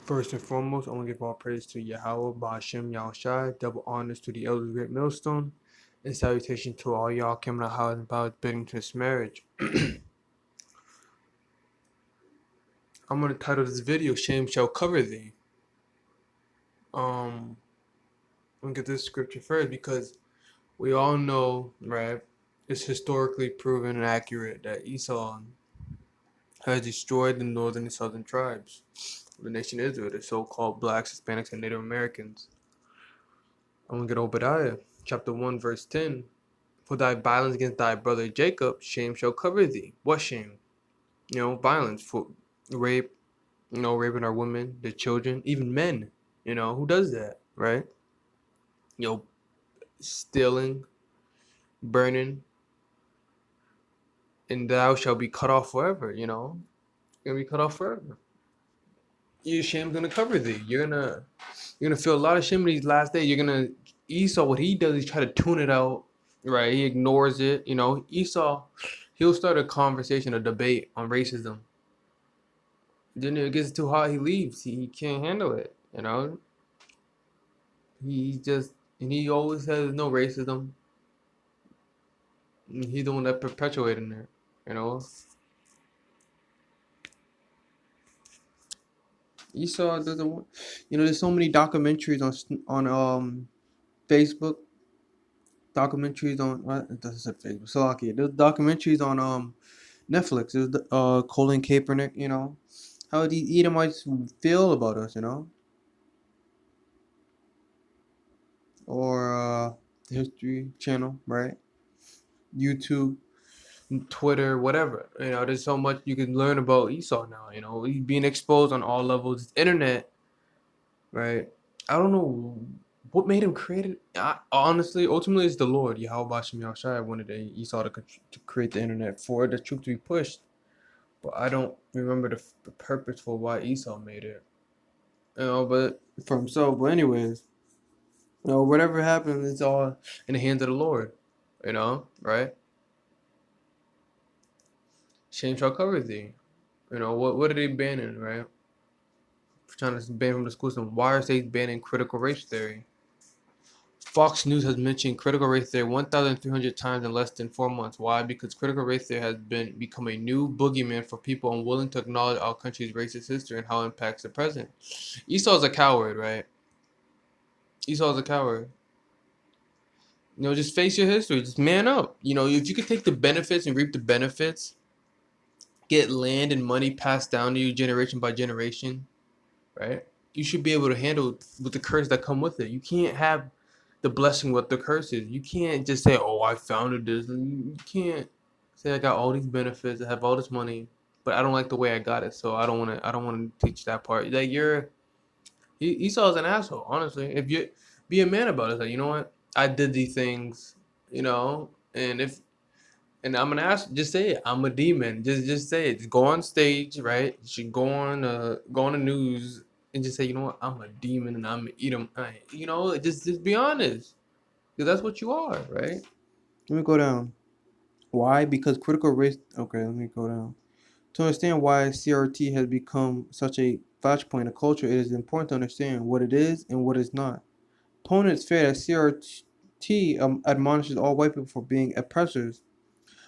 First and foremost, I want to give all praise to Yahweh, Ba'ashem, Yahushai, double honors to the elders of Great Millstone, and salutation to all y'all coming out house and powers bidding to this marriage. I'm going to title this video, Shame Shall Cover Thee. I'm going to get this scripture first because we all know, right, it's historically proven and accurate that Esau has destroyed the northern and southern tribes of the nation Israel, the so-called blacks, Hispanics, and Native Americans. I'm going to get Obadiah, chapter 1, verse 10. For thy violence against thy brother Jacob, shame shall cover thee. What shame? Violence for rape, raping our women, the children, even men. Who does that, right? Stealing, burning, and thou shalt be cut off forever, You're gonna be cut off forever. Your shame's gonna cover thee. You're gonna feel a lot of shame in these last days. Esau, what he does is try to tune it out, right? He ignores it. Esau, he'll start a conversation, a debate on racism. Then it gets too hot, he leaves. He can't handle it. He always says no racism. And he's the one that perpetuating it. Esau doesn't want. There's so many documentaries on Facebook. Documentaries on what? It doesn't say Facebook. Slovakia. There's documentaries on Netflix. There's Colin Kaepernick. How these Edomites feel about us. Or the History Channel, right? YouTube, Twitter, whatever. There's so much you can learn about Esau now. He's being exposed on all levels. Internet, right? I don't know what made him create it. Honestly, ultimately, it's the Lord. Yahweh Bashem Yahushai wanted Esau to create the internet for the truth to be pushed. But I don't remember the purpose for why Esau made it. But for himself. But anyways, whatever happens, it's all in the hands of the Lord. Right? Shame shall cover thee. What are they banning, right? Trying to ban from the school system. Why are they banning critical race theory? Fox News has mentioned critical race theory 1,300 times in less than 4 months. Why? Because critical race theory has become a new boogeyman for people unwilling to acknowledge our country's racist history and how it impacts the present. Esau's a coward, right? Esau's a coward. Just face your history. Just man up. If you could take the benefits and reap the benefits, get land and money passed down to you generation by generation, right? You should be able to handle with the curse that come with it. You can't have the blessing with the curses. You can't just say, "Oh, I founded this." You can't say I got all these benefits, I have all this money, but I don't like the way I got it, so I don't want to. I don't want to teach that part. Like Esau's an asshole. Honestly, if you be a man about it, like, you know what, I did these things, and I'm gonna ask, just say it. I'm a demon. Just say it. Just go on stage, right? You should go on the news and just say, you know what, I'm a demon and I'm gonna eat them. Just be honest, because that's what you are, right? Let me go down. Why? Because critical race. Okay, let me go down. To understand why CRT has become such a flashpoint of culture, it is important to understand what it is and what it's not. Opponents fear that CRT admonishes all white people for being oppressors,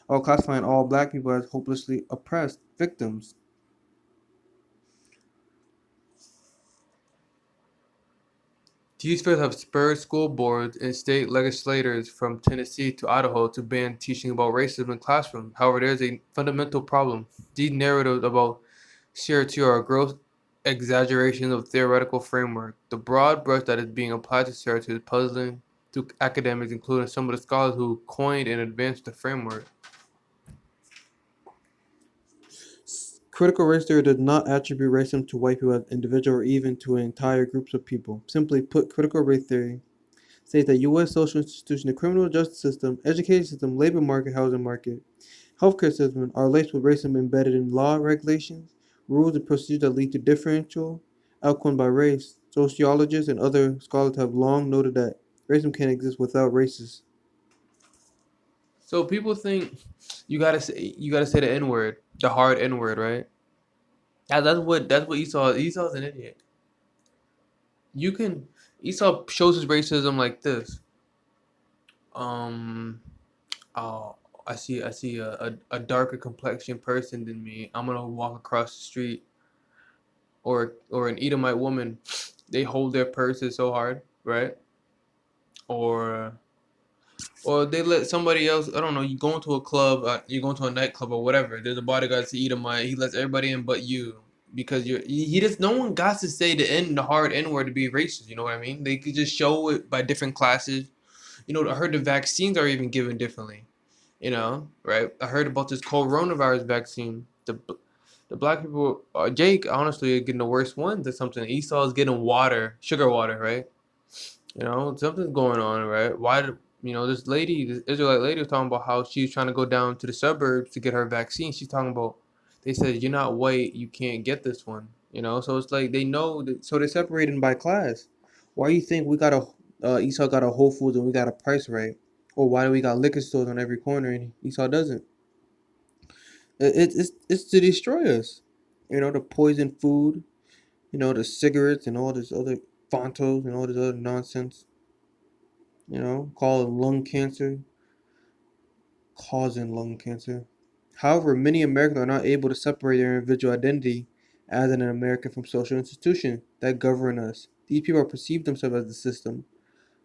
or classifying all black people as hopelessly oppressed victims. These fears have spurred school boards and state legislators from Tennessee to Idaho to ban teaching about racism in classrooms. However, there is a fundamental problem. These narratives about CRT are a gross exaggeration of theoretical framework. The broad brush that is being applied to CRT is puzzling to academics, including some of the scholars who coined and advanced the framework. Critical race theory does not attribute racism to white people as individuals or even to entire groups of people. Simply put, critical race theory states that U.S. social institutions, the criminal justice system, education system, labor market, housing market, healthcare system are laced with racism embedded in law, regulations, rules, and procedures that lead to differential outcome by race. Sociologists and other scholars have long noted that racism can't exist without racists. So people think you gotta say the N word, the hard N word, right? That's what Esau's an idiot. You can Esau shows his racism like this. Um, oh, I see a darker complexion person than me. I'm gonna walk across the street, or an Edomite woman, they hold their purses so hard, right? Or or they let somebody else. I don't know. You go into a club, you go into a nightclub or whatever. There's a bodyguard to Edomite. He lets everybody in but you because you're. He just no one got to say the hard N word to be racist. You know what I mean? They could just show it by different classes. You know, I heard the vaccines are even given differently. You know, right? I heard about this coronavirus vaccine. The black people, Jake, honestly, are getting the worst ones or something. Esau is getting water, sugar water, right? You know, something's going on, right? Why did this lady, this Israelite lady, was talking about how she's trying to go down to the suburbs to get her vaccine. She's talking about they said you're not white, you can't get this one. You know, so it's like they know that, so they're separated by class. Why do you think we got a Esau got a Whole Foods and we got a Price Right? Or why do we got liquor stores on every corner and Esau doesn't? It's to destroy us. You know, the poison food, the cigarettes and all this other Fontos and all this other nonsense, causing lung cancer. However, many Americans are not able to separate their individual identity as an American from social institutions that govern us. These people perceive themselves as the system.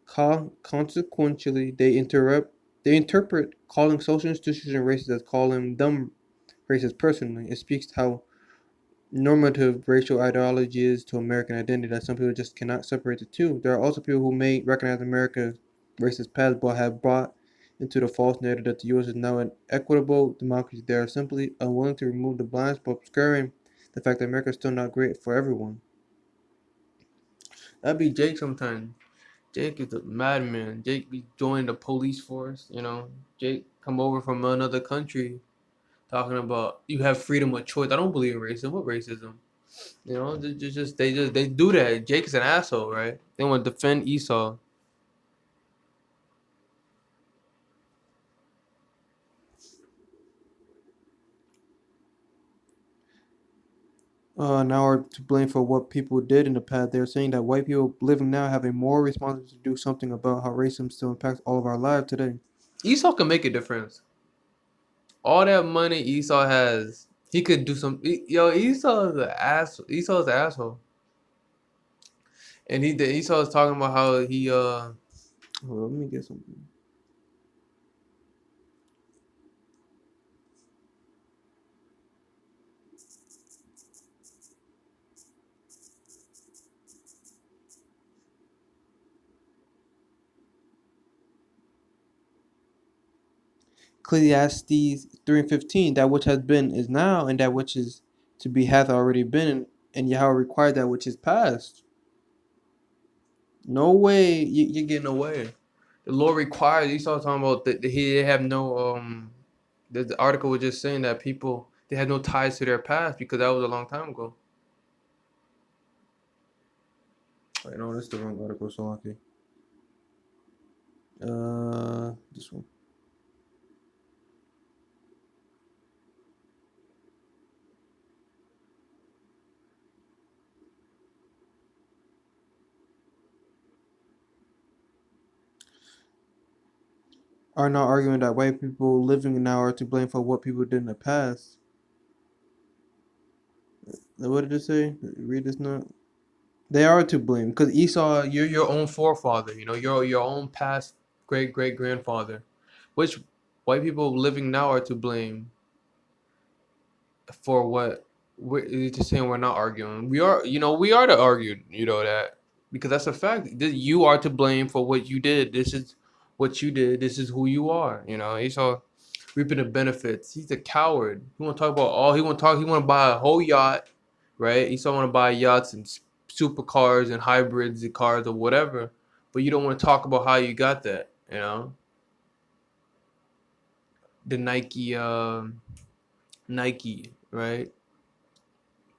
Consequently, they interpret calling social institutions racist as calling them racist personally. It speaks to how normative racial ideology is to American identity that some people just cannot separate the two. There are also people who may recognize America's racist past but have bought into the false narrative that the U.S. is now an equitable democracy. They are simply unwilling to remove the blind spot obscuring the fact that America is still not great for everyone. That'd be Jake sometimes. Jake is a madman. Jake be joining the police force, Jake come over from another country talking about you have freedom of choice. I don't believe in racism. What racism? They do that. Jake is an asshole, right? They want to defend Esau. Now are to blame for what people did in the past. They're saying that white people living now have a moral responsibility to do something about how racism still impacts all of our lives today. Esau can make a difference. All that money Esau has, he could do some. Yo, Esau is an ass. Esau is an asshole. And Esau is talking about how he Hold on, let me get something. Ecclesiastes 3:15, that which has been is now, and that which is to be hath already been, and Yahweh required that which is past. No way you're getting away. The Lord requires. You saw talking about that he have no the article was just saying that people they had no ties to their past because that was a long time ago. Wait, no, that's the wrong article. So okay. This one. Are not arguing that white people living now are to blame for what people did in the past. What did it say? Read this note. They are to blame because Esau, you're your own forefather. You're your own past great grandfather, which white people living now are to blame for what we're just saying. We're not arguing. We are to argue. You know that because that's a fact. You are to blame for what you did. This is what you did. This is who you are. Esau reaping the benefits. He's a coward. He want to talk about all. He want to talk. He want to buy a whole yacht, right? Esau want to buy yachts and supercars and hybrids and cars or whatever. But you don't want to talk about how you got that. The Nike, right?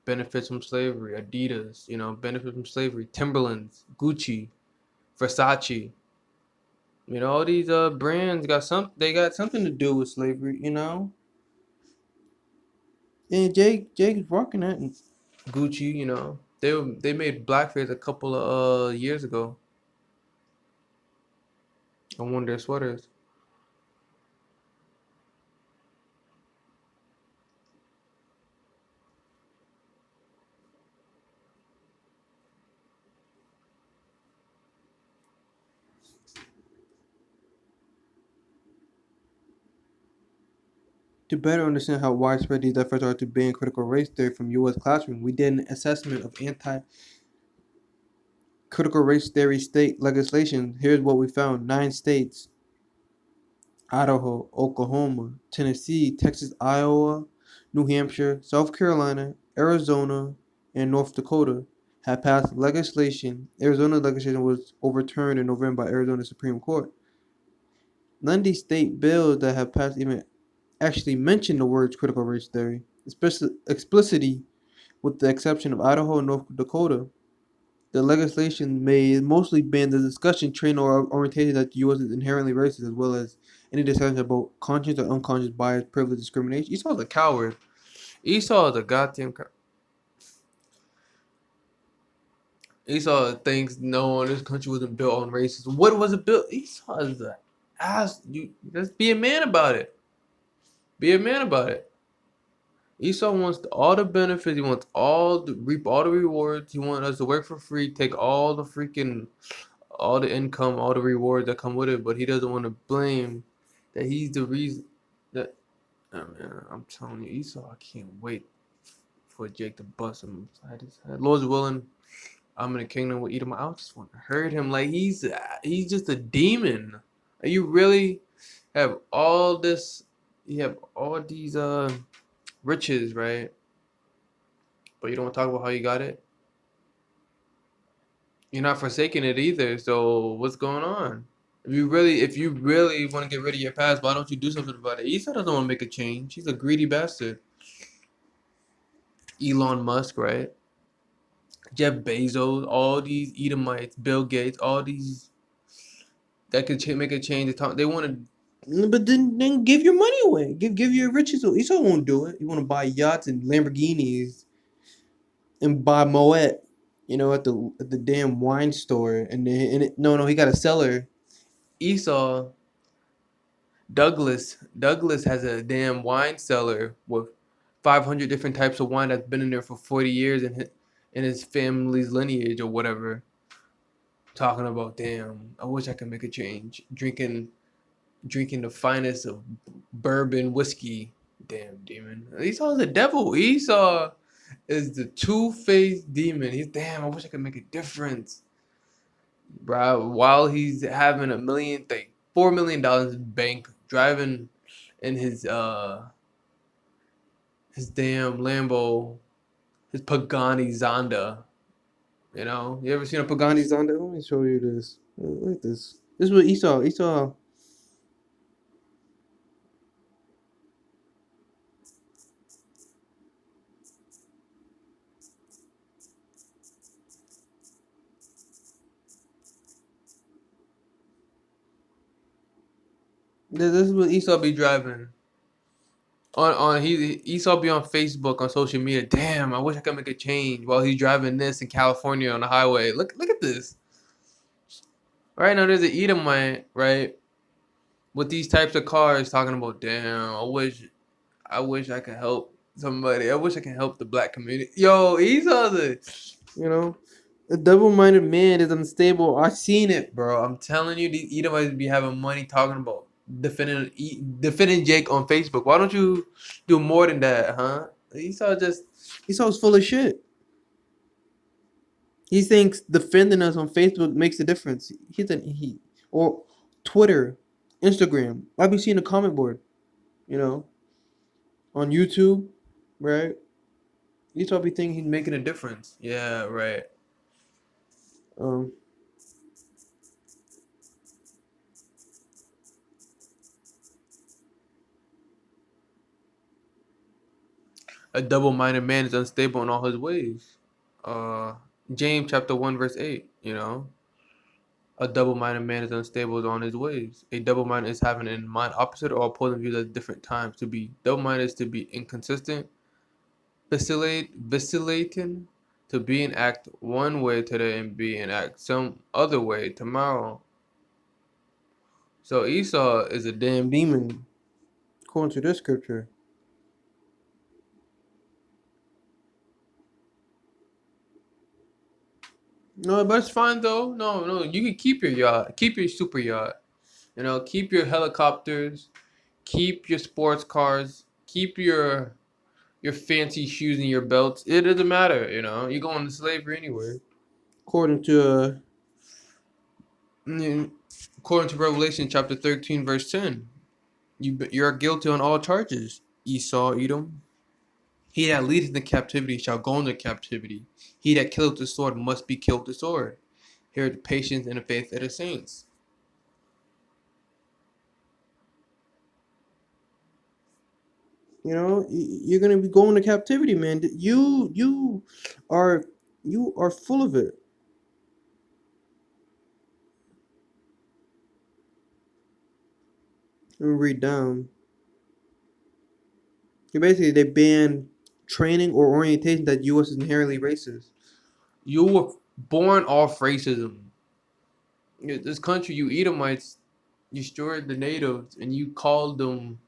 Benefits from slavery. Adidas, benefits from slavery. Timberlands, Gucci, Versace. All these brands got something to do with slavery. And Jake's rocking that. And Gucci. They made blackface a couple of years ago on one of their sweaters. To better understand how widespread these efforts are to ban critical race theory from U.S. classroom, we did an assessment of anti-critical race theory state legislation. Here's what we found: 9 states: Idaho, Oklahoma, Tennessee, Texas, Iowa, New Hampshire, South Carolina, Arizona, and North Dakota have passed legislation. Arizona legislation was overturned in November by Arizona Supreme Court. None of these state bills that have passed even actually mention the words critical race theory, explicitly, with the exception of Idaho and North Dakota. The legislation may mostly ban the discussion, training, or orientation that the U.S. is inherently racist, as well as any discussion about conscious or unconscious bias, privilege, discrimination. Esau's a coward. Esau is a goddamn coward. Esau thinks no, this country wasn't built on racism. What was it built? Esau is an ass. You just be a man about it. Be a man about it. Esau wants all the benefits. He wants reap all the rewards. He wants us to work for free, take all the freaking, all the income, all the rewards that come with it. But he doesn't want to blame that he's the reason that. Oh, man, I'm telling you, Esau. I can't wait for Jake to bust him upside his head. Lord's willing, I'm in the kingdom with Edom. I just want to hurt him like he's just a demon. You really have all this. You have all these riches, right? But you don't talk about how you got it. You're not forsaking it either. So what's going on? If you really want to get rid of your past, why don't you do something about it? Esau doesn't want to make a change. He's a greedy bastard. Elon Musk, right? Jeff Bezos, all these Edomites, Bill Gates, all these that could make a change. They want to, but then give your money away. Give your riches away. Esau won't do it. You want to buy yachts and Lamborghinis and buy Moet, at the damn wine store, no, he got a cellar. Esau Douglas has a damn wine cellar with 500 different types of wine that's been in there for 40 years in his family's lineage or whatever. Talking about, damn, I wish I could make a change. Drinking the finest of bourbon whiskey. Damn demon. Esau's the devil. Esau is the two-faced demon. He's, damn, I wish I could make a difference. Bro, while he's having $4 million in bank, driving in his damn Lambo, his Pagani Zonda. You ever seen a Pagani Zonda? Let me show you this. Look at this. This is what Esau. This is what Esau be driving. Esau be on Facebook, on social media. Damn, I wish I could make a change while he's driving this in California on the highway. Look at this. Right now there's an Edomite, right, with these types of cars talking about, damn, I wish I could help somebody. I wish I could help the black community. Yo, Esau's a double-minded man is unstable. I seen it, bro. I'm telling you, these Edomites be having money talking about defending Jake on Facebook. Why don't you do more than that, huh? Esau's full of shit. He thinks defending us on Facebook makes a difference. Or Twitter, Instagram. I be seeing a comment board, you know, on YouTube, right? Esau be thinking he's making a difference. Yeah, right. Um, a double-minded man is unstable in all his ways. Uh, James chapter 1 verse 8. A double-minded man is unstable on his ways. A double-minded is having in mind opposite or opposing views at different times. To be double-minded is to be inconsistent, vacillating, to be and act one way today and be and act some other way tomorrow. So Esau is a damn demon, according to this scripture. No, but it's fine though. No, no, you can keep your yacht, keep your super yacht. You know, keep your helicopters, keep your sports cars, keep your fancy shoes and your belts. It doesn't matter. You know, you're going to slavery anyway. According to mm, according to Revelation chapter 13 verse 10, you're guilty on all charges. Esau, Edom. He that leadeth into captivity shall go into captivity. He that killeth the sword must be killed with the sword. Here are the patience and the faith of the saints. You know, you're gonna be going to captivity, man. Are you are full of it. Let me read down. Basically, they ban training or orientation that U.S. is inherently racist. You were born off racism. This country, you Edomites, destroyed the natives, and you called them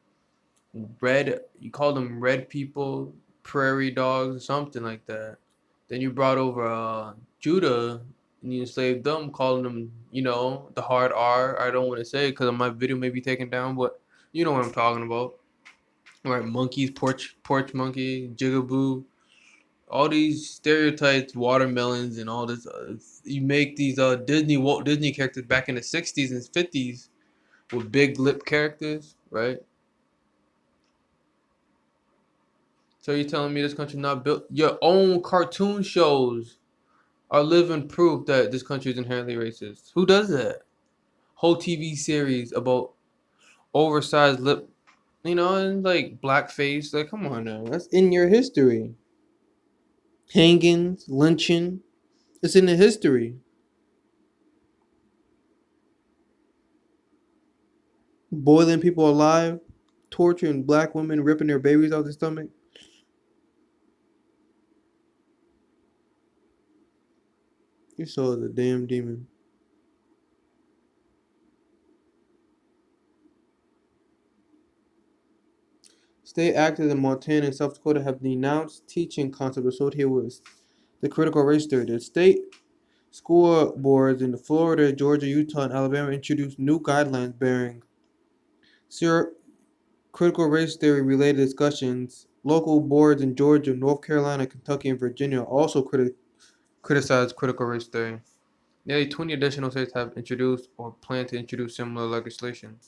red. You called them red people, prairie dogs, or something like that. Then you brought over Judah, and you enslaved them, calling them, the hard R. I don't want to say it because my video may be taken down, but you know what I'm talking about. Right, monkeys, porch monkey, jigaboo, all these stereotypes, watermelons, and all this. You make these Walt Disney characters back in the '60s and '50s with big lip characters, right? So you're telling me this country not built? Your own cartoon shows are living proof that this country is inherently racist. Who does that? Whole TV series about oversized lip, and like blackface. Like, come on now, that's in your history. Hangings, lynching, it's in the history. Boiling people alive, torturing black women, ripping their babies out their stomach. You saw the damn demon. State actors in Montana and South Dakota have denounced teaching concepts associated with the critical race theory. The state school boards in Florida, Georgia, Utah, and Alabama introduced new guidelines bearing critical race theory related discussions. Local boards in Georgia, North Carolina, Kentucky, and Virginia also criticized critical race theory. Nearly 20 additional states have introduced or plan to introduce similar legislation.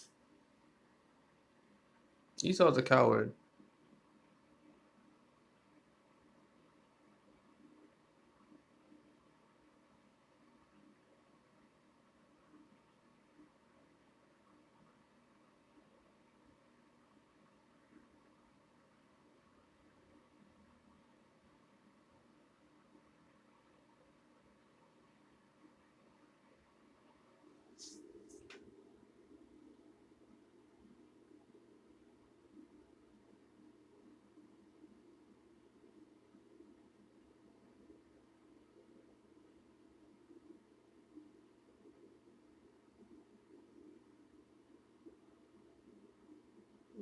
Esau's a coward.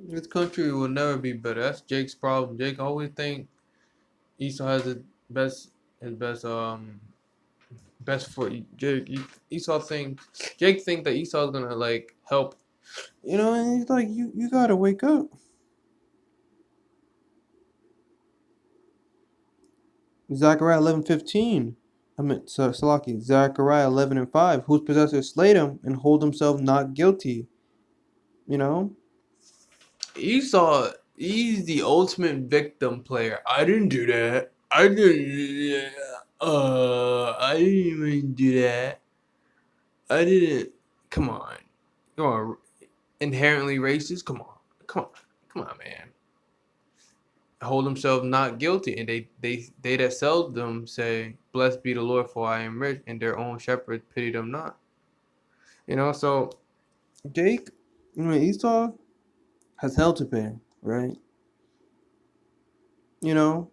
This country will never be better. That's Jake's problem. Jake always think Esau has the best his best foot. Esau thinks Jake think that Esau's gonna like help. And he's like, you gotta wake up. Zechariah 11:15. Salaki. Zechariah 11:5. Whose possessors slayed him and hold themselves not guilty. You know. Esau, he's the ultimate victim player. I didn't do that. I didn't. I didn't even do that. I didn't. Come on. Come on. Inherently racist. Come on. Come on. Come on, man. Hold themselves not guilty, and they that sell them say, "Blessed be the Lord, for I am rich," and their own shepherds pity them not. So Jake, Esau has hell to pay, right? You know,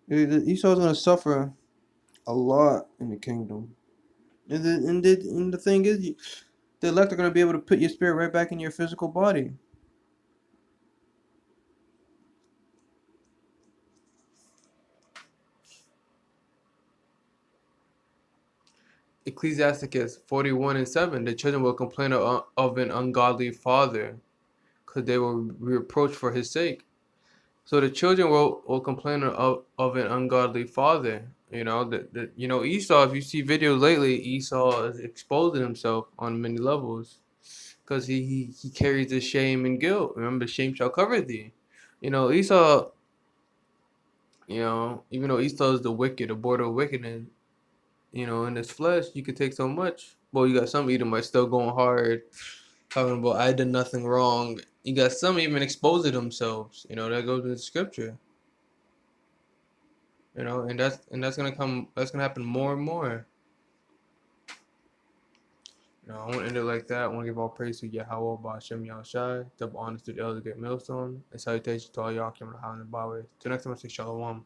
Esau's gonna suffer a lot in the kingdom. And the thing is, the elect are gonna be able to put your spirit right back in your physical body. Ecclesiasticus 41:7. The children will complain of an ungodly father, because they will be reproached for his sake. So the children will complain of an ungodly father. Esau. If you see videos lately, Esau is exposing himself on many levels, because he carries the shame and guilt. Remember, shame shall cover thee. Esau. Even though Esau is the wicked, the border of wickedness, in his flesh, you could take so much. Well, you got some Edomites still going hard, talking about I did nothing wrong. You got some even exposing themselves. That goes with scripture. And that's gonna come. That's gonna happen more and more. I want to end it like that. I want to give all praise to Yahweh, Ba'ashem Yahushai, double honors to the elders, get millstone, and salutations to all y'all coming to Highland Byway. Till next time, I say Shalom.